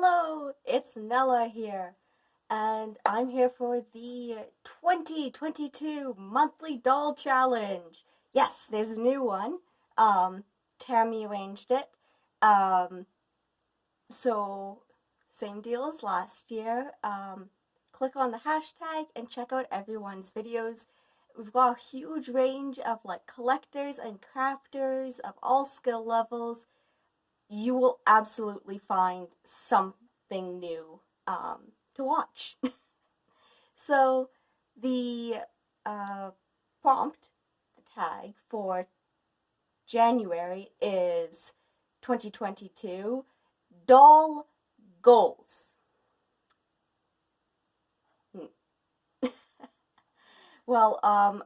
Hello, it's Nella here, and I'm here for the 2022 monthly doll challenge. Yes, there's a new one. Tammy arranged it. Um, so same deal as last year. Click on the hashtag and check out everyone's videos. We've got a huge range of like collectors and crafters of all skill levels. You will absolutely find something new to watch. So the prompt, the tag for January is 2022 doll goals. Well, I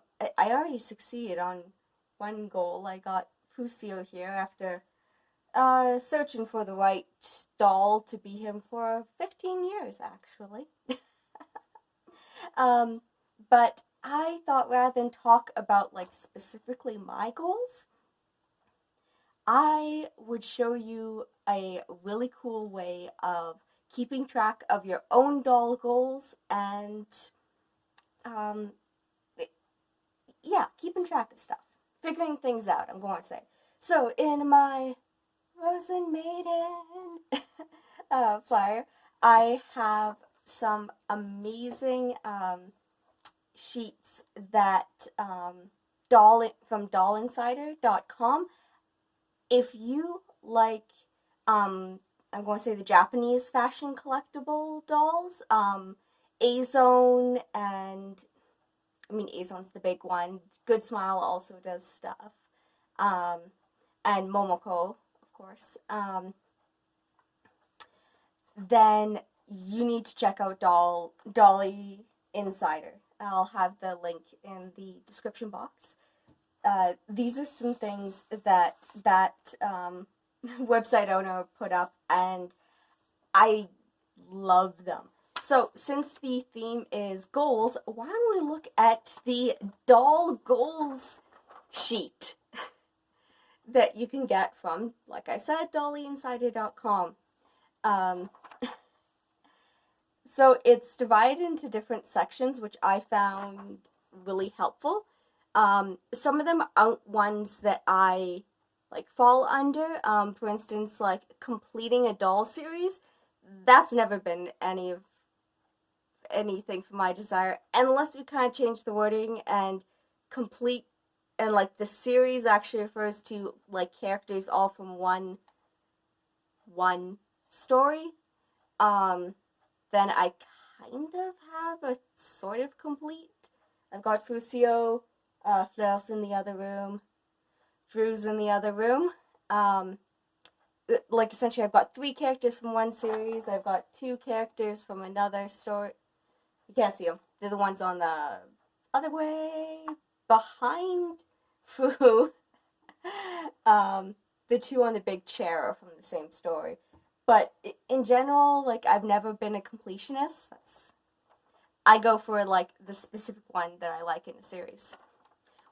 already succeeded on one goal. I got Fusio here after searching for the right doll to be him for 15 years, actually. But I thought rather than talk about, like, specifically my goals, I would show you a really cool way of keeping track of your own doll goals and, yeah, keeping track of stuff. Figuring things out, I'm going to say. So, in my Frozen Maiden flyer, I have some amazing sheets that from DollyInsider.com. If you like, I'm going to say the Japanese fashion collectible dolls, Azone and Azone's the big one. Good Smile also does stuff, and Momoko, of course. Then you need to check out DollyInsider. I'll have the link in the description box. These are some things that website owner put up, and I love them. So, since the theme is goals, why don't we look at the doll goals sheet that you can get from, like I said, DollyInsider.com. So it's divided into different sections, which I found really helpful. Some of them aren't ones that I fall under. For instance, like completing a doll series, that's never been anything for my desire, unless we kind of change the wording and complete, and like the series actually refers to like characters all from one story. Then I kind of have a sort of complete. I've got Fusio, Flair's in the other room, Drew's in the other room. Like essentially I've got 3 characters from one series, I've got 2 characters from another story. You can't see them. They're the ones on the other way behind Fu. The 2 on the big chair are from the same story. But in general, like, I've never been a completionist. I go for, like, the specific one that I like in a series.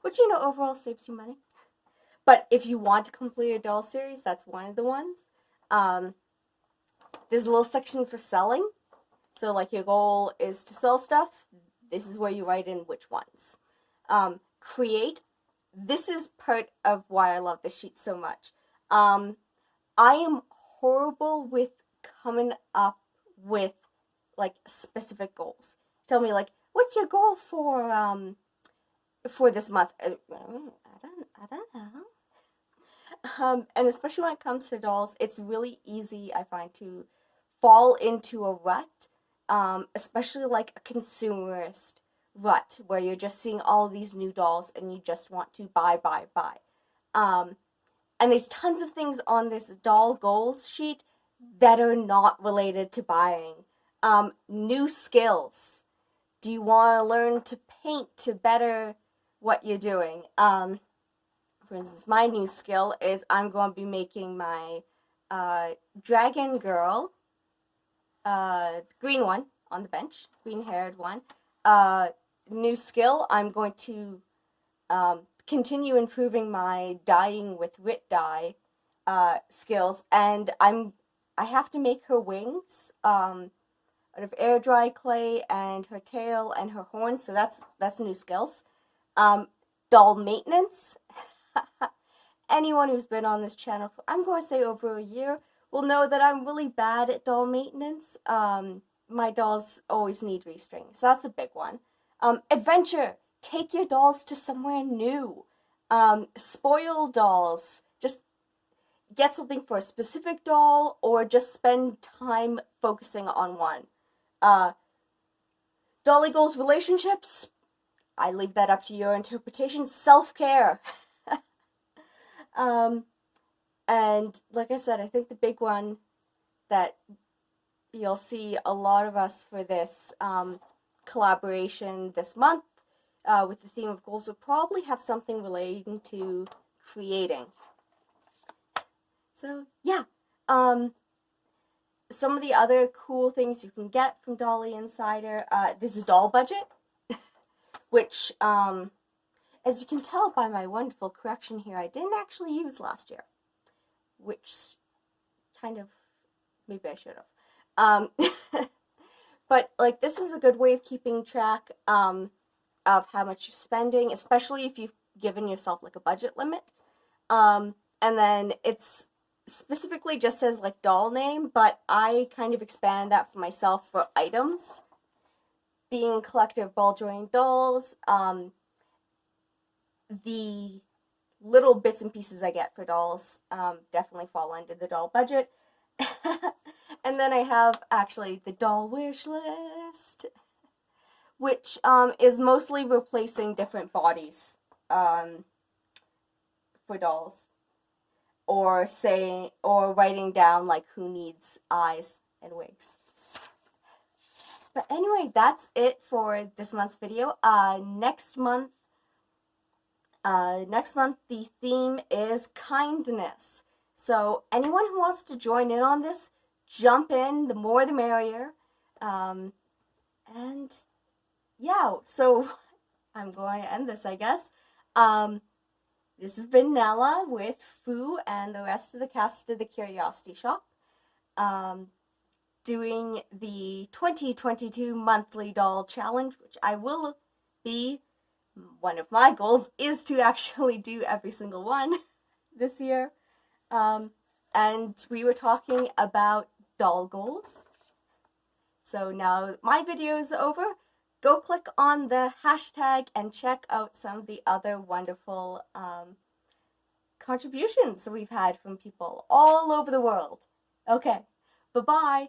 Which, overall saves you money. But if you want to complete a doll series, that's one of the ones. There's a little section for selling. So, like, your goal is to sell stuff. This is where you write in which ones. Create. This is part of why I love this sheet so much. I am horrible with coming up with like specific goals. Tell me, like, what's your goal for this month? I don't know. And especially when it comes to dolls, it's really easy, I find, to fall into a rut, especially like a consumerist rut where you're just seeing all these new dolls and you just want to buy. And there's tons of things on this doll goals sheet that are not related to buying. New skills. Do you want to learn to paint to better what you're doing? For instance, my new skill is I'm going to be making my dragon girl, green one on the bench, green-haired one. New skill, I'm going to continue improving my dyeing with Rit dye skills, and I'm I have to make her wings out of air dry clay and her tail and her horns, so that's new skills. Doll maintenance. Anyone who's been on this channel for, I'm going to say, over a year will know that I'm really bad at doll maintenance. My dolls always need restrings, so that's a big one. Adventure. Take your dolls to somewhere new. Spoil dolls. Just get something for a specific doll, or just spend time focusing on one. Dolly goals relationships. I leave that up to your interpretation. Self-care. And like I said, I think the big one that you'll see a lot of us for this collaboration this month with the theme of goals will probably have something relating to creating. So yeah, some of the other cool things you can get from DollyInsider, this is doll budget, which as you can tell by my wonderful correction here, I didn't actually use last year, which kind of, maybe I should have. But like, this is a good way of keeping track of how much you're spending, especially if you've given yourself like a budget limit. And then it's specifically just says like doll name, but I kind of expand that for myself for items. Being collective ball joint dolls, the little bits and pieces I get for dolls definitely fall under the doll budget. And then I have actually the doll wish list, which is mostly replacing different bodies for dolls, or writing down like who needs eyes and wigs. But anyway, that's it for this month's video. Next month the theme is kindness. So anyone who wants to join in on this, jump in. The more the merrier. And yeah, so I'm going to end this, I guess. This has been Nella with Fu and the rest of the cast of the Curiosity Shop, doing the 2022 monthly doll challenge, which I will be. One of my goals is to actually do every single one this year. And we were talking about doll goals. So now my video is over. Go click on the hashtag and check out some of the other wonderful contributions that we've had from people all over the world. Okay, bye-bye.